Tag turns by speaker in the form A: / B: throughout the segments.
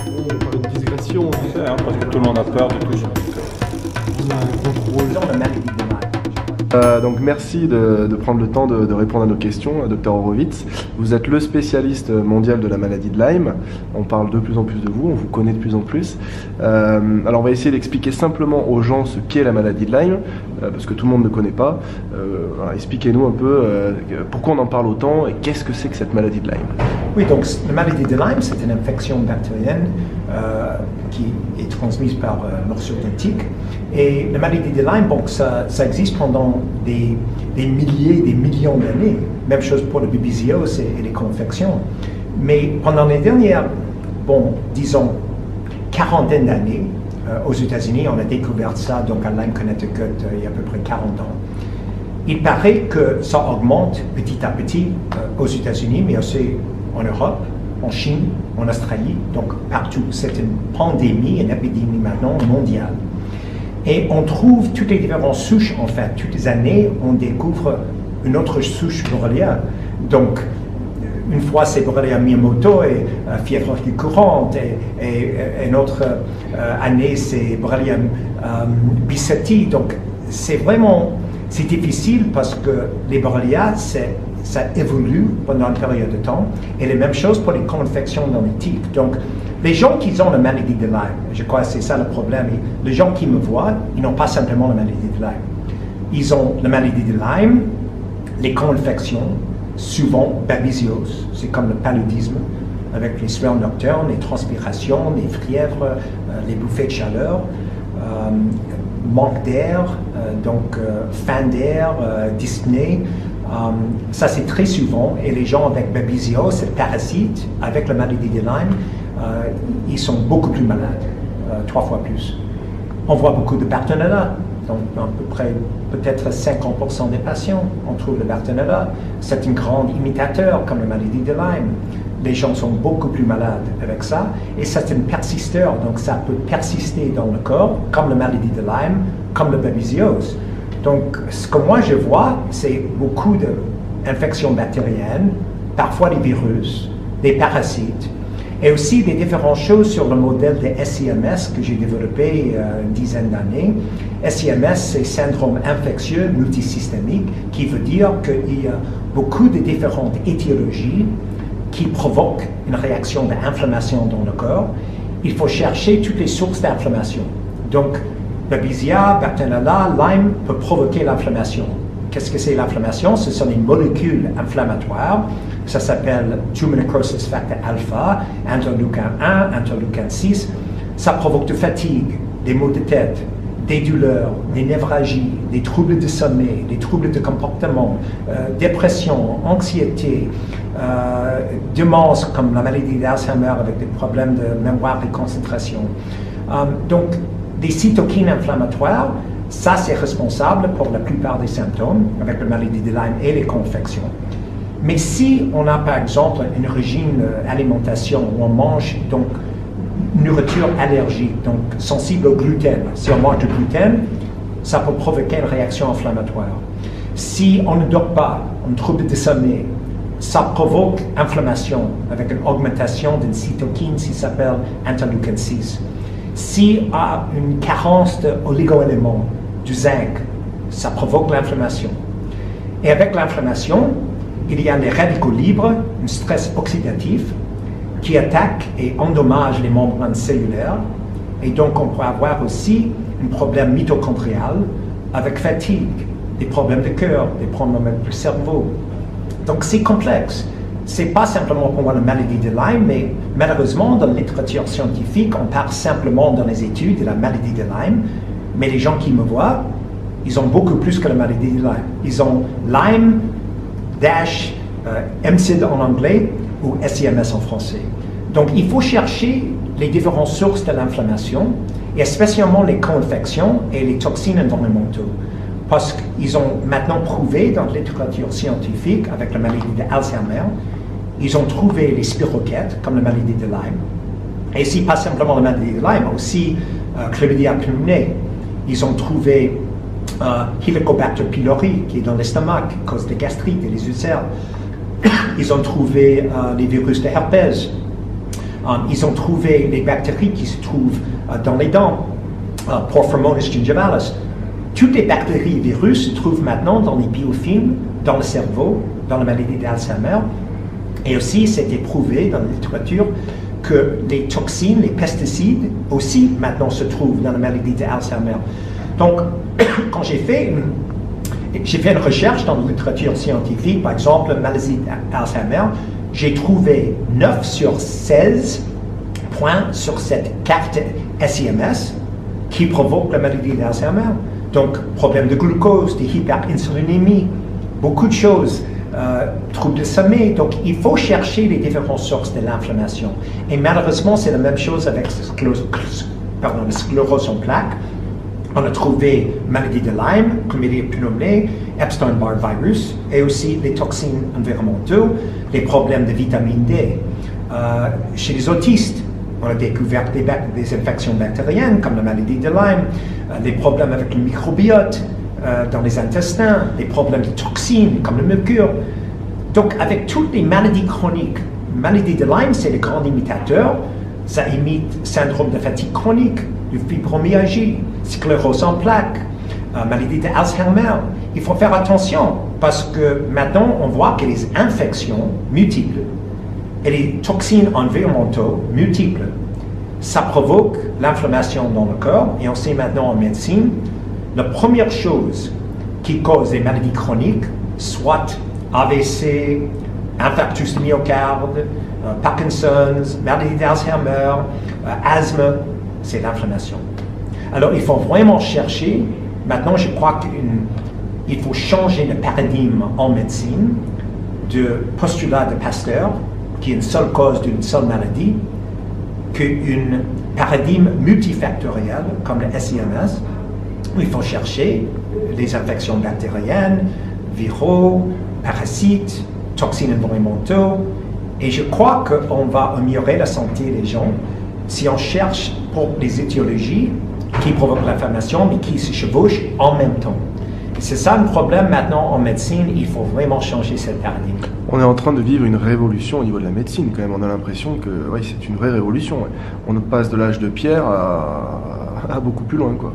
A: On parle de digression, tu sais, hein, parce que tout le monde a peur de tout ça.
B: On a un contrôle.
C: La maladie de Lyme.
D: Donc merci de prendre le temps de répondre à nos questions, Dr Horowitz. Vous êtes le spécialiste mondial de la maladie de Lyme. On parle de plus en plus de vous, on vous connaît de plus en plus. Alors on va essayer d'expliquer simplement aux gens ce qu'est la maladie de Lyme, parce que tout le monde ne connaît pas. Alors, expliquez-nous un peu pourquoi on en parle autant et qu'est-ce que c'est que cette maladie de Lyme.
C: Oui, donc la maladie de Lyme, c'est une infection bactérienne qui est transmise par morsure de tique. Et la maladie de Lyme, bon, ça existe pendant des milliers, des millions d'années. Même chose pour le babesiosis et les co-infections. Mais pendant les dernières, bon, disons, quarantaine d'années, aux États-Unis, on a découvert ça donc à Lyme, Connecticut, il y a à peu près 40 ans. Il paraît que ça augmente petit à petit aux États-Unis, mais aussi en Europe, en Chine, en Australie, donc partout. C'est une pandémie, une épidémie maintenant mondiale. Et on trouve toutes les différentes souches, en fait. Toutes les années, on découvre une autre souche Borrelia. Donc, une fois, c'est Borrelia Miyamoto et fièvre récurrente. Et une autre année, c'est Borrelia Bissetti. Donc, c'est difficile parce que les Borrelia, ça évolue pendant une période de temps. Et la même chose pour les co-infections dans les tiques. Donc, les gens qui ont la maladie de Lyme, je crois que c'est ça le problème. Les gens qui me voient, ils n'ont pas simplement la maladie de Lyme. Ils ont la maladie de Lyme, les co-infections, souvent babesiosis, c'est comme le paludisme, avec les sueurs nocturnes, les transpirations, les fièvres, les bouffées de chaleur, manque d'air, donc faim d'air, dyspnée. Ça c'est très souvent, et les gens avec babesiosis, c'est parasite, avec la maladie de Lyme, ils sont beaucoup plus malades, 3 fois plus. On voit beaucoup de Bartonella, donc à peu près peut-être 50% des patients, on trouve le Bartonella. C'est un grand imitateur comme la maladie de Lyme. Les gens sont beaucoup plus malades avec ça, et c'est un persisteur, donc ça peut persister dans le corps, comme la maladie de Lyme, comme le babesiosis. Donc ce que moi je vois, c'est beaucoup d'infections bactériennes, parfois des virus, des parasites, et aussi des différentes choses sur le modèle de SIMS que j'ai développé une dizaine d'années. SIMS, c'est syndrome infectieux multisystémique, qui veut dire qu'il y a beaucoup de différentes étiologies qui provoquent une réaction d'inflammation dans le corps. Il faut chercher toutes les sources d'inflammation. Donc, Babesia, Bartonella, Lyme peut provoquer l'inflammation. Qu'est-ce que c'est l'inflammation? Ce sont des molécules inflammatoires. Ça s'appelle tumor necrosis factor alpha, interleukin 1, interleukin 6. Ça provoque de fatigue, des maux de tête, des douleurs, des névralgies, des troubles de sommeil, des troubles de comportement, dépression, anxiété, démence comme la maladie d'Alzheimer avec des problèmes de mémoire et concentration. Donc, des cytokines inflammatoires, ça c'est responsable pour la plupart des symptômes avec la maladie de Lyme et les co-infections. Mais si on a par exemple une régime alimentation où on mange donc nourriture allergique, donc sensible au gluten, si on mange du gluten, ça peut provoquer une réaction inflammatoire. Si on ne dort pas, on trouble de sommeil, ça provoque inflammation avec une augmentation d'une cytokine qui s'appelle interleukin 6. Si on a une carence d'oligo-éléments, du zinc, ça provoque l'inflammation. Et avec l'inflammation, il y a les radicaux libres, un stress oxydatif, qui attaque et endommage les membranes cellulaires. Et donc, on peut avoir aussi un problème mitochondrial avec fatigue, des problèmes de cœur, des problèmes du cerveau. Donc, c'est complexe. C'est pas simplement pour la maladie de Lyme, mais malheureusement, dans la littérature scientifique, on parle simplement dans les études de la maladie de Lyme. Mais les gens qui me voient, ils ont beaucoup plus que la maladie de Lyme. Ils ont Lyme, MCID en anglais ou SIMS en français. Donc, il faut chercher les différentes sources de l'inflammation, et spécialement les co-infections et les toxines environnementaux. Parce qu'ils ont maintenant prouvé dans la littérature scientifique, avec la maladie d'Alzheimer, ils ont trouvé les spirochètes, comme la maladie de Lyme. Et si pas simplement la maladie de Lyme, aussi Chlamydia pneumoniae. Ils ont trouvé Helicobacter pylori, qui est dans l'estomac, qui cause des gastrites et les ulcères. Ils ont trouvé les virus de herpès. Ils ont trouvé les bactéries qui se trouvent dans les dents, Porphyromonas gingivalis. Toutes les bactéries et virus se trouvent maintenant dans les biofilms, dans le cerveau, dans la maladie d'Alzheimer. Et aussi, c'était prouvé dans la littérature que les toxines, les pesticides aussi maintenant se trouvent dans la maladie d'Alzheimer. Donc, quand j'ai fait une recherche dans la littérature scientifique, par exemple, la maladie d'Alzheimer, j'ai trouvé 9 sur 16 points sur cette carte SIMS qui provoque la maladie d'Alzheimer. Donc, problème de glucose, de hyperinsulinémie, beaucoup de choses, troubles de sommeil. Donc, il faut chercher les différentes sources de l'inflammation. Et malheureusement, c'est la même chose avec la sclérose en plaques. On a trouvé maladie de Lyme, chlamydia pneumoniae, Epstein-Barr virus, et aussi les toxines environnementales, les problèmes de vitamine D. Chez les autistes, on a découvert des infections bactériennes comme la maladie de Lyme, des problèmes avec le microbiote dans les intestins, des problèmes de toxines comme le mercure. Donc, avec toutes les maladies chroniques, maladie de Lyme, c'est le grand imitateur. Ça imite syndrome de fatigue chronique, de fibromyalgie, sclérose en plaques, maladie d'Alzheimer. Il faut faire attention parce que maintenant, on voit que les infections multiples et les toxines environnementales multiples, ça provoque l'inflammation dans le corps. Et on sait maintenant en médecine, la première chose qui cause des maladies chroniques, soit AVC, infarctus du myocarde, Parkinson's, maladie d'Alzheimer, asthme, c'est l'inflammation. Alors il faut vraiment chercher, maintenant je crois qu'il faut changer le paradigme en médecine de postulat de Pasteur, qui est une seule cause d'une seule maladie, qu'un paradigme multifactoriel comme le SIMS, où il faut chercher les infections bactériennes, viraux, parasites, toxines environnementales. Et je crois qu'on va améliorer la santé des gens si on cherche pour les étiologies qui provoquent l'inflammation, mais qui se chevauchent en même temps. C'est ça le problème maintenant en médecine, il faut vraiment changer ce paradigme.
D: On est en train de vivre une révolution au niveau de la médecine quand même, on a l'impression que c'est une vraie révolution. Ouais. On passe de l'âge de pierre à beaucoup plus loin, quoi.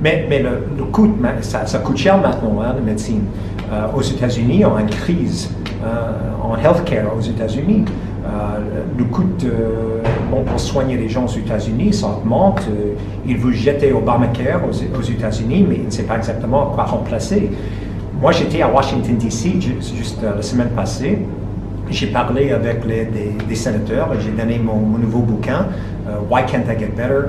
C: Mais le coût, ça coûte cher maintenant, la médecine. Aux États-Unis, on a une crise en healthcare aux États-Unis. Le coût pour soigner les gens aux États-Unis, ça augmente. Ils veulent jeter Obamacare aux États-Unis, mais ils ne savent pas exactement quoi remplacer. Moi, j'étais à Washington, D.C. juste la semaine passée. J'ai parlé avec des sénateurs et j'ai donné mon nouveau bouquin, Why Can't I Get Better?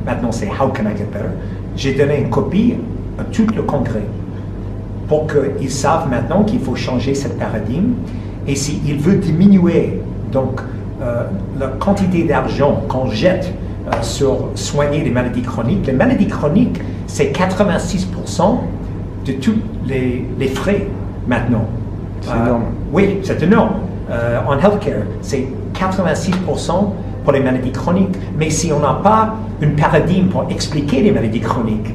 C: Maintenant, c'est How Can I Get Better? J'ai donné une copie à tout le Congrès pour qu'ils savent maintenant qu'il faut changer ce paradigme. Et s'ils veulent diminuer donc, la quantité d'argent qu'on jette sur soigner les maladies chroniques, c'est 86% de tous les frais maintenant.
D: C'est énorme.
C: Oui, c'est énorme. En healthcare, c'est 86% pour les maladies chroniques. Mais si on n'a pas un paradigme pour expliquer les maladies chroniques,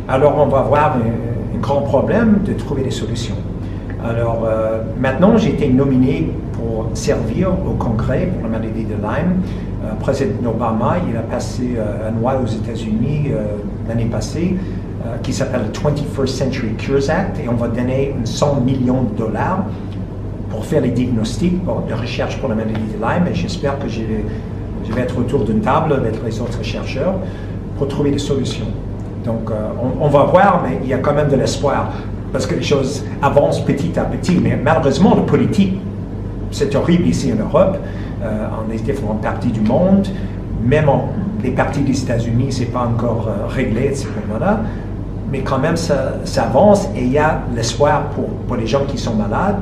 C: alors on va avoir un grand problème de trouver des solutions. Alors maintenant, j'ai été nominé pour servir au Congrès pour la maladie de Lyme. Président Obama, il a passé une loi aux États-Unis l'année passée qui s'appelle le 21st Century Cures Act et on va donner 100 millions de dollars pour faire les diagnostics de recherche pour la maladie de Lyme et j'espère que je vais être autour d'une table avec les autres chercheurs pour trouver des solutions. Donc on va voir, mais il y a quand même de l'espoir parce que les choses avancent petit à petit. Mais malheureusement, la politique, c'est horrible ici en Europe, en les différentes parties du monde, même les parties des États-Unis, c'est pas encore réglé de ce moment-là. Mais quand même, ça avance et il y a l'espoir pour les gens qui sont malades.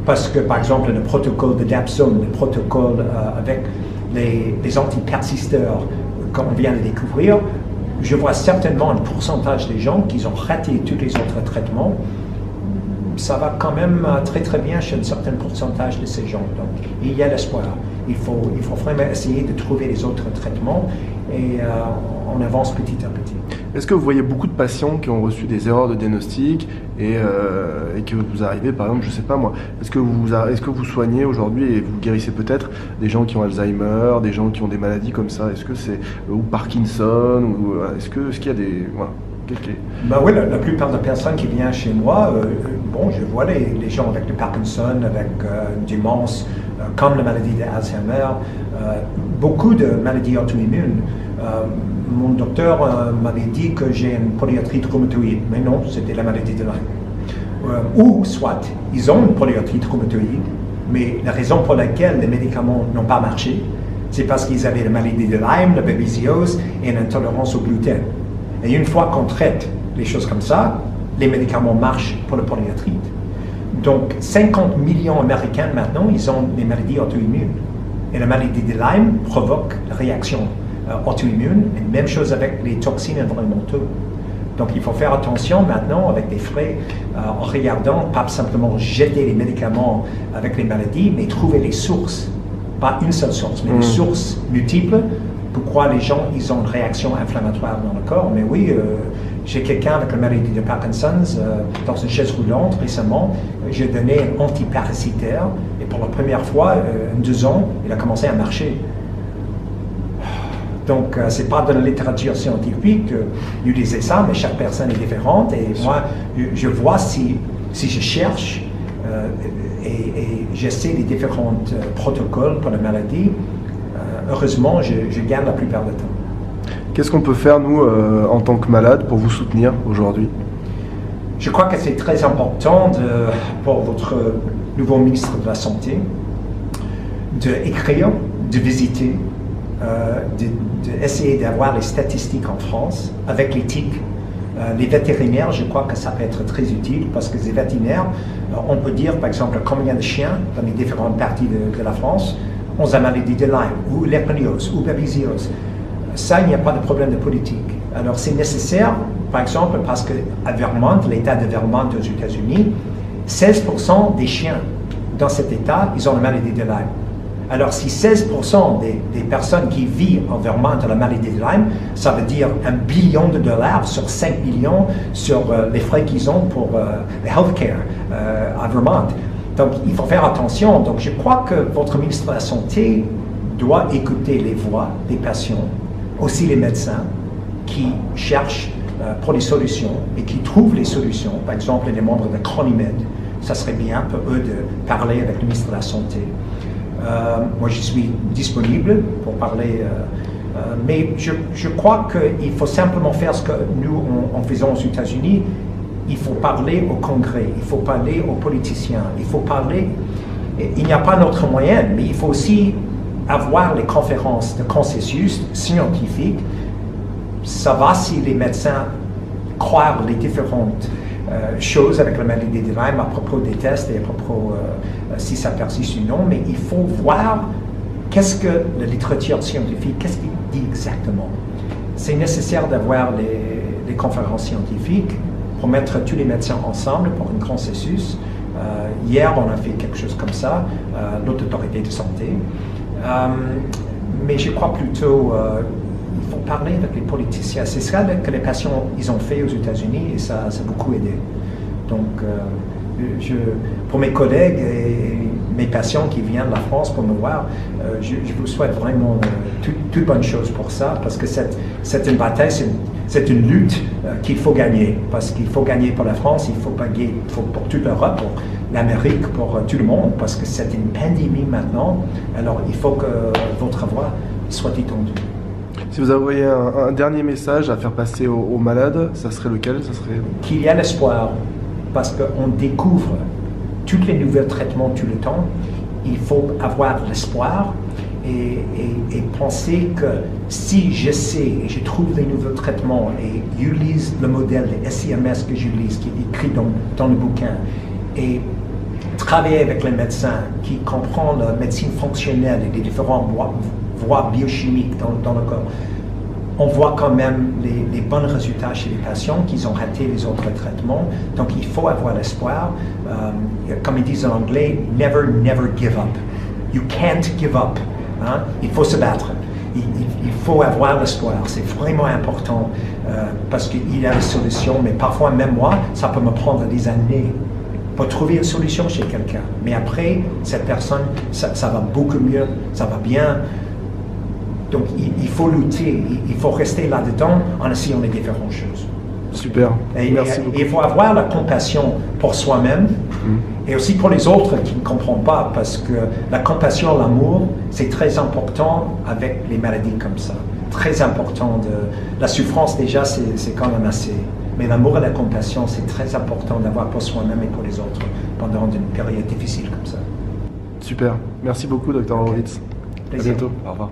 C: Parce que, par exemple, le protocole de Dapsone, le protocole avec les antipersisteurs qu'on vient de découvrir, je vois certainement un pourcentage des gens qui ont raté tous les autres traitements. Ça va quand même très très bien chez un certain pourcentage de ces gens. Donc, il y a l'espoir. Il faut vraiment essayer de trouver les autres traitements et on avance petit à petit.
D: Est-ce que vous voyez beaucoup de patients qui ont reçu des erreurs de diagnostic et que vous arrivez, par exemple, je sais pas moi, est-ce que vous soignez aujourd'hui et vous guérissez peut-être des gens qui ont Alzheimer, des gens qui ont des maladies comme ça, est-ce que c'est ou Parkinson, ou est-ce qu'il y a des voilà,
C: Ben oui, la plupart des personnes qui viennent chez moi, bon, je vois les gens avec le Parkinson, avec démence, comme la maladie d'Alzheimer, beaucoup de maladies auto-immunes. Mon docteur m'avait dit que j'ai une polyarthrite rhumatoïde, mais non, c'était la maladie de Lyme. Ou soit, ils ont une polyarthrite rhumatoïde, mais la raison pour laquelle les médicaments n'ont pas marché, c'est parce qu'ils avaient la maladie de Lyme, la babesiose et une intolérance au gluten. Et une fois qu'on traite les choses comme ça, les médicaments marchent pour la polyarthrite. Donc, 50 millions d'Américains maintenant, ils ont des maladies auto-immunes. Et la maladie de Lyme provoque la réaction auto-immune, et même chose avec les toxines environnementaux. Donc, il faut faire attention maintenant avec des frais en regardant, pas simplement jeter les médicaments avec les maladies, mais trouver les sources. Pas une seule source, mais des sources multiples. Pourquoi les gens ils ont une réaction inflammatoire dans le corps. Mais oui, j'ai quelqu'un avec la maladie de Parkinson's dans une chaise roulante récemment. J'ai donné un antiparasitaire et pour la première fois en 2 ans, il a commencé à marcher. Donc, c'est pas dans la littérature scientifique d'utiliser ça, mais chaque personne est différente. Et moi, je vois si je cherche et j'essaie les différents protocoles pour la maladie. Heureusement, je gagne la plupart du temps.
D: Qu'est-ce qu'on peut faire, nous, en tant que malades, pour vous soutenir aujourd'hui?
C: Je crois que c'est très important pour votre nouveau ministre de la Santé d'écrire, de visiter, d'essayer d'avoir les statistiques en France avec l'éthique. Les vétérinaires, je crois que ça peut être très utile parce que les vétérinaires, on peut dire, par exemple, combien de chiens dans les différentes parties de la France ont la maladie de Lyme, ou l'épaniose, ou babesiose. Ça, il n'y a pas de problème de politique. Alors, c'est nécessaire, par exemple, parce qu'à Vermont, l'État de Vermont aux États-Unis, 16% des chiens dans cet État, ils ont la maladie de Lyme. Alors, si 16% des personnes qui vivent en Vermont ont la maladie de Lyme, ça veut dire $1 billion sur 5 millions sur les frais qu'ils ont pour le healthcare à Vermont. Donc, il faut faire attention. Donc, je crois que votre ministre de la Santé doit écouter les voix des patients, aussi les médecins qui cherchent pour les solutions et qui trouvent les solutions. Par exemple, les membres de Cronimed, ça serait bien pour eux de parler avec le ministre de la Santé. Moi, je suis disponible pour parler, mais je crois qu'il faut simplement faire ce que nous, en faisons aux États-Unis. Il faut parler au Congrès, il faut parler aux politiciens, il faut parler... Il n'y a pas d'autre moyen, mais il faut aussi avoir les conférences de consensus scientifiques. Ça va si les médecins croient les différentes choses avec la maladie de Lyme à propos des tests et à propos si ça persiste ou non, mais il faut voir qu'est-ce que la littérature scientifique, qu'est-ce qu'il dit exactement. C'est nécessaire d'avoir les conférences scientifiques pour mettre tous les médecins ensemble pour un consensus. Hier, on a fait quelque chose comme ça, l'autre autorité de santé. Mais je crois plutôt il faut parler avec les politiciens. C'est ça que les patients ils ont fait aux États-Unis et ça a beaucoup aidé. Donc, pour mes collègues et mes patients qui viennent de la France pour me voir, je vous souhaite vraiment toute bonne chose pour ça, parce que c'est une bataille, c'est une lutte qu'il faut gagner, parce qu'il faut gagner pour la France, il faut gagner pour toute l'Europe, pour l'Amérique, pour tout le monde, parce que c'est une pandémie maintenant, alors il faut que votre voix soit étendue.
D: Si vous avez un dernier message à faire passer aux malades, ça serait lequel? Ça serait...
C: Qu'il y a l'espoir, parce qu'on découvre tous les nouveaux traitements tout le temps. Il faut avoir l'espoir et penser que si je sais et je trouve les nouveaux traitements et j'utilise le modèle de SIMS que j'utilise, qui est écrit dans le bouquin, et travailler avec les médecins qui comprennent la médecine fonctionnelle et les différentes voies biochimiques dans le corps, on voit quand même les bons résultats chez les patients qui ont raté les autres traitements. Donc il faut avoir l'espoir. Comme ils disent en anglais, never, never give up. You can't give up. Hein? Il faut se battre. il faut avoir l'espoir, c'est vraiment important parce qu'il y a des solutions, mais parfois même moi, ça peut me prendre des années pour trouver une solution chez quelqu'un. Mais après, cette personne, ça va beaucoup mieux, ça va bien. Donc il faut lutter, il faut rester là-dedans en essayant les différentes choses.
D: Super, merci beaucoup.
C: Il faut avoir la compassion pour soi-même et aussi pour les autres qui ne comprennent pas, parce que la compassion, l'amour, c'est très important avec les maladies comme ça. Très important. La souffrance déjà, c'est quand même assez. Mais l'amour et la compassion, c'est très important d'avoir pour soi-même et pour les autres pendant une période difficile comme ça.
D: Super, merci beaucoup Dr. Horowitz.
C: Plaisir.
D: À bientôt, au revoir.